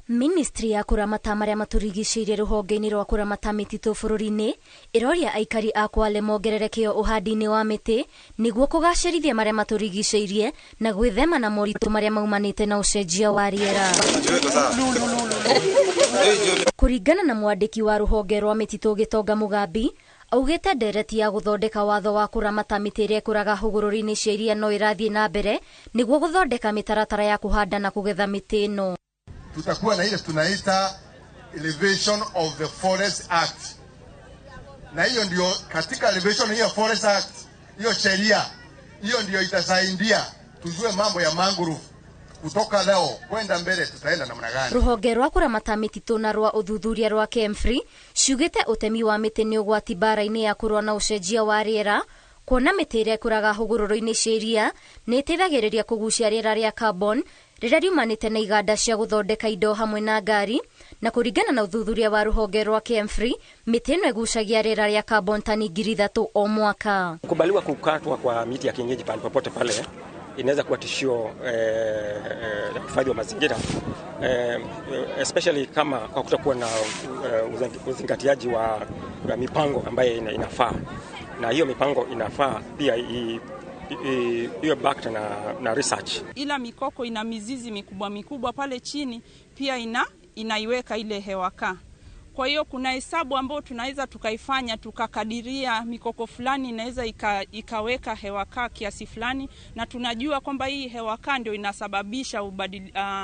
Ministry ya kuramata maria maturigicĩirie ruhonge-inĩ rwa kuramata mĩtitũ bũrũri-inĩ iroria aikari a Kwale mongererekeo uhandi-inĩ wa mĩtĩ nĩguo kũgacĩrithia maria maturigicĩirie na gwĩthema na moritũ maria maumanĩte na ũcenjia wa rĩera. Kũringana na mwandĩki wa ruhonge rwa mĩtitũ Gitonga Mugambi, augĩte ndereti ya gũthondeka watho wa kuramata mĩtĩ ĩrĩa ĩkũraga hũgũrũrũ-inĩ cia iria no ĩrathiĩ na mbere nĩguo gũthondeka mĩtaratara ya kuhanda na kugetha mĩtĩ ĩno. Tutakuwa na ile tunaita Elevation of the Forest Act. Na hiyo ndio katika Elevation hiyo Forest Act, hiyo sheria, hiyo ndio itasaidia tujue mambo ya mangrove. Kutoka leo kwenda mbele tutaenda namna gani? Ruhonge rwa kuramata mĩtitũ na rwa uthuthuria rwa Kemfrey ciugĩte ũtemi wa mĩtĩ nĩ ũgwati bara-inĩ ya kũrũa na ũcenjia wa rĩera, kuona mĩtĩ ĩrĩa ĩkũraga hũgũrũrũ-inĩ cia iria nĩ ĩteithagĩrĩria kũgucia rĩera rĩa carbon rĩrĩa riumanĩte na iganda cia gũthondeka indo hamwe na ngari, na kũringana na uthuthuria wa ruhonge rwa Kemfrey, mĩtĩ ĩno ĩgucagia rĩera rĩa carbon tani 3,000 o mwaka. Kubaliwa kukatwa kwa miti ya kienyeji pale popote pale inaweza kuwa tishio la hifadhi wa mazingira, especially kama kwa kutakuwa na uzingatiaji wa mipango ambayo inafaa, na hiyo mipango inafaa pia hiyo backed na research. Ila mikoko ina mizizi mikubwa pale chini, pia inaiweka ile hewa kaa. Kwa hiyo kuna hesabu ambayo tunaweza tukaifanya, tukakadiria mikoko fulani inaweza ikaweka hewa kaa kiasi fulani, na tunajua kwamba hii hewa kaa ndio inasababisha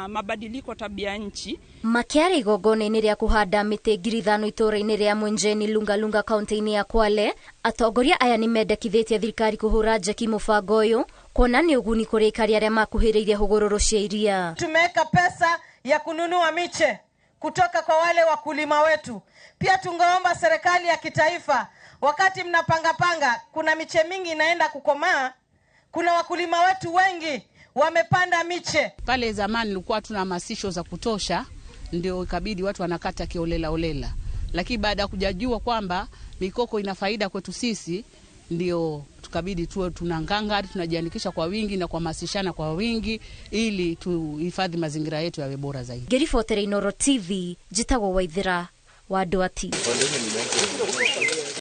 mabadiliko tabia nchi. Makiari igongona-inĩ rĩa kuhanda mĩtĩ 5,000 itũũra-inĩ rĩa Mwenjeni Lungalunga kaunti-inĩ ya Kwale, atongoria aya nĩ mendekithĩtie thirikari kũhũra njeki mũbango ũyũ kuona nĩ ũguni kũrĩ aikari arĩa makuhĩrĩirie hũgũrũrũ cia iria. Tumeweka pesa ya kununua miche kutoka kwa wale wakulima wetu. Pia tungeomba serikali ya kitaifa, wakati mnapanga, kuna miche mingi inaenda kukomaa, kuna wakulima wetu wengi wamepanda miche. Pale zamani nilikuwa tuna hamasisho za kutosha, ndio ikabidi watu wanakata kiolela. Lakini baada ya kujajua kwamba mikoko ina faida kwetu sisi, ndio tukabidi tuwe tunanganga, tunajiandikisha kwa wingi na kuhamasishana kwa wingi ili tuhifadhi mazingira yetu yawe bora zaidi. Ngirifotere Inoro TV, Jitagwo Waithira wa Ndwati.